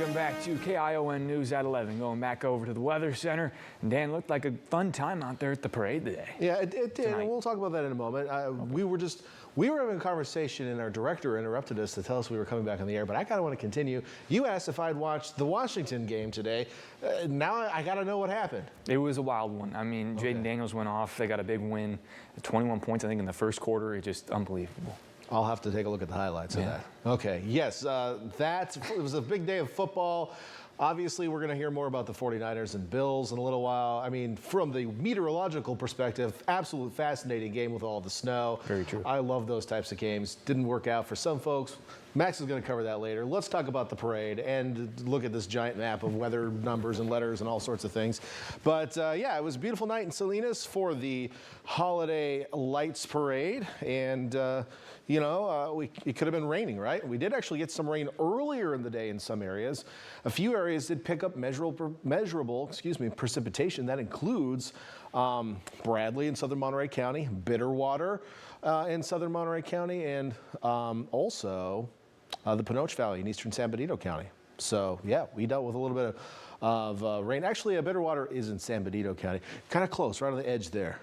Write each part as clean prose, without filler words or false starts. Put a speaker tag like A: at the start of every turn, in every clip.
A: Welcome back to KION News at 11. Going back over to the Weather Center. And Dan, looked like a fun time out there at the parade today.
B: Yeah, it did, and we'll talk about that in a moment. We were having a conversation, and our director interrupted us to tell us we were coming back on the air, but I kind of want to continue. You asked if I'd watched the Washington game today. Now I got to know what happened.
A: It was a wild one. I mean, Jaden Daniels went off. They got a big win, 21 points, I think, in the first quarter. It's just unbelievable.
B: I'll have to take a look at the highlights of that. Okay, yes, it was a big day of football. Obviously, we're going to hear more about the 49ers and Bills in a little while. I mean, from the meteorological perspective, absolute fascinating game with all the snow.
A: Very true.
B: I love those types of games. Didn't work out for some folks. Max is going to cover that later. Let's talk about the parade and look at this giant map of weather numbers and letters and all sorts of things. But yeah, it was a beautiful night in Salinas for the Holiday Lights Parade. And, it could have been raining, right? We did actually get some rain earlier in the day in some areas. A few areas did pick up measurable precipitation. That includes Bradley in southern Monterey County, Bitterwater in southern Monterey County, and also the Panoche Valley in eastern San Benito County. So, yeah, we dealt with a little bit of rain. Actually, Bitterwater is in San Benito County. Kind of close, right on the edge there.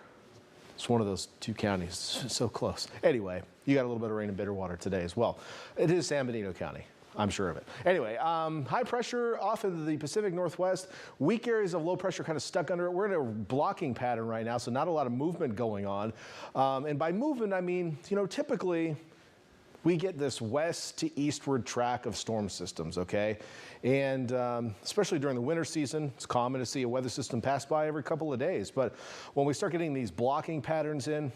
B: It's one of those two counties, so close. Anyway, you got a little bit of rain in Bitterwater today as well. It is San Benito County. I'm sure of it. Anyway, high pressure off into the Pacific Northwest. Weak areas of low pressure kind of stuck under it. We're in a blocking pattern right now, so not a lot of movement going on. And by movement, I mean, typically we get this west to eastward track of storm systems, okay? And especially during the winter season, it's common to see a weather system pass by every couple of days. But when we start getting these blocking patterns in,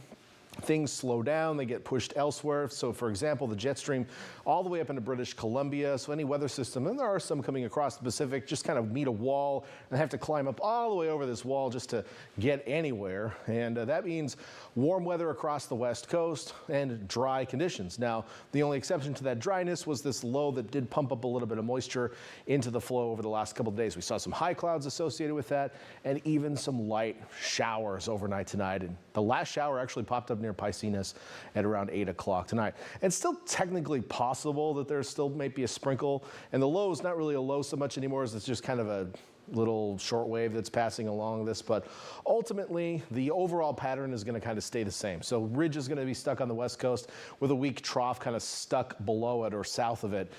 B: things slow down, they get pushed elsewhere. So for example, the jet stream all the way up into British Columbia. So any weather system, and there are some coming across the Pacific, just kind of meet a wall and have to climb up all the way over this wall just to get anywhere. And that means warm weather across the west coast and dry conditions. Now, the only exception to that dryness was this low that did pump up a little bit of moisture into the flow over the last couple of days. We saw some high clouds associated with that and even some light showers overnight tonight. And the last shower actually popped up near Piscinas at around 8 o'clock tonight. It's still technically possible that there still might be a sprinkle, and the low is not really a low so much anymore as it's just kind of a little short wave that's passing along this, but ultimately the overall pattern is going to kind of stay the same. So ridge is going to be stuck on the west coast with a weak trough kind of stuck below it or south of it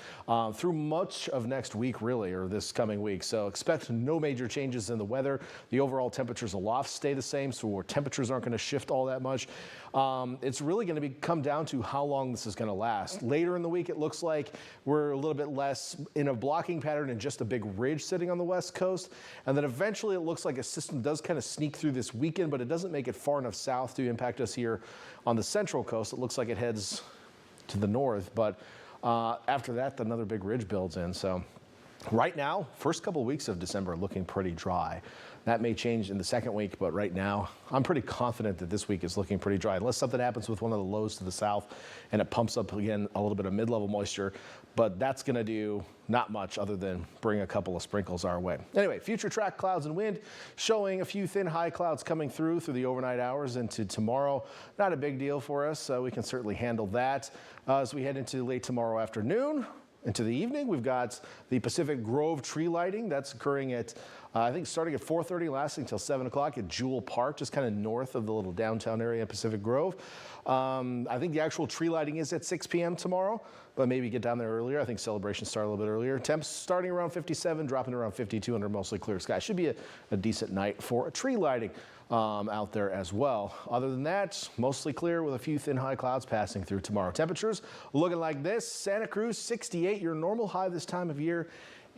B: through much of next week really, or this coming week. So expect no major changes in the weather. The overall temperatures aloft stay the same, so our temperatures aren't going to shift all that much. It's really going to come down to how long this is going to last. Later in the week, it looks like we're a little bit less in a blocking pattern and just a big ridge sitting on the west coast. And then eventually it looks like a system does kind of sneak through this weekend, but it doesn't make it far enough south to impact us here on the central coast. It looks like it heads to the north, but after that, another big ridge builds in. So right now, first couple of weeks of December are looking pretty dry. That may change in the second week, but right now, I'm pretty confident that this week is looking pretty dry, unless something happens with one of the lows to the south and it pumps up again a little bit of mid-level moisture, but that's going to do not much other than bring a couple of sprinkles our way. Anyway, future track clouds and wind showing a few thin high clouds coming through the overnight hours into tomorrow. Not a big deal for us. We can certainly handle that as we head into late tomorrow afternoon. Into the evening, we've got the Pacific Grove tree lighting. That's occurring at, I think, starting at 4:30, lasting until 7 o'clock at Jewel Park, just kind of north of the little downtown area in Pacific Grove. I think the actual tree lighting is at 6 p.m. tomorrow, but maybe get down there earlier. I think celebrations start a little bit earlier. Temps starting around 57, dropping around 52 under mostly clear sky. Should be a decent night for a tree lighting out there as well. Other than that, mostly clear with a few thin high clouds passing through tomorrow. Temperatures looking like this. Santa Cruz 68. Your normal high this time of year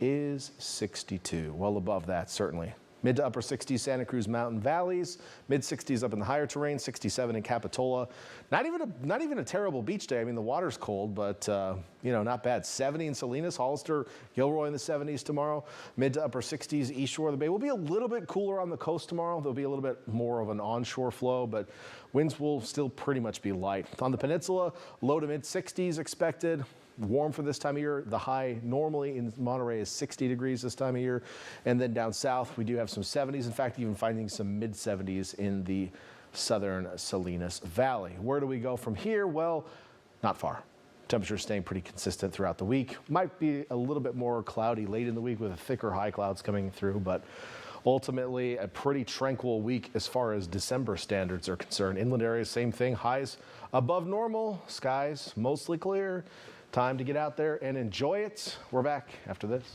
B: is 62. Well above that, certainly. Mid to upper 60s, Santa Cruz Mountain Valleys. Mid 60s up in the higher terrain. 67 in Capitola. Not even a terrible beach day. I mean, the water's cold, but not bad. 70 in Salinas, Hollister, Gilroy in the 70s tomorrow. Mid to upper 60s east shore of the bay. We'll be a little bit cooler on the coast tomorrow. There'll be a little bit more of an onshore flow, but winds will still pretty much be light. On the peninsula, low to mid 60s expected. Warm for this time of year. The high normally in Monterey is 60 degrees this time of year. And then down south, we do have some 70s. In fact, even finding some mid 70s in the southern Salinas Valley. Where do we go from here? Well, not far. Temperatures staying pretty consistent throughout the week. Might be a little bit more cloudy late in the week with a thicker high clouds coming through, but ultimately a pretty tranquil week as far as December standards are concerned. Inland areas, same thing. Highs above normal. Skies mostly clear. Time to get out there and enjoy it. We're back after this.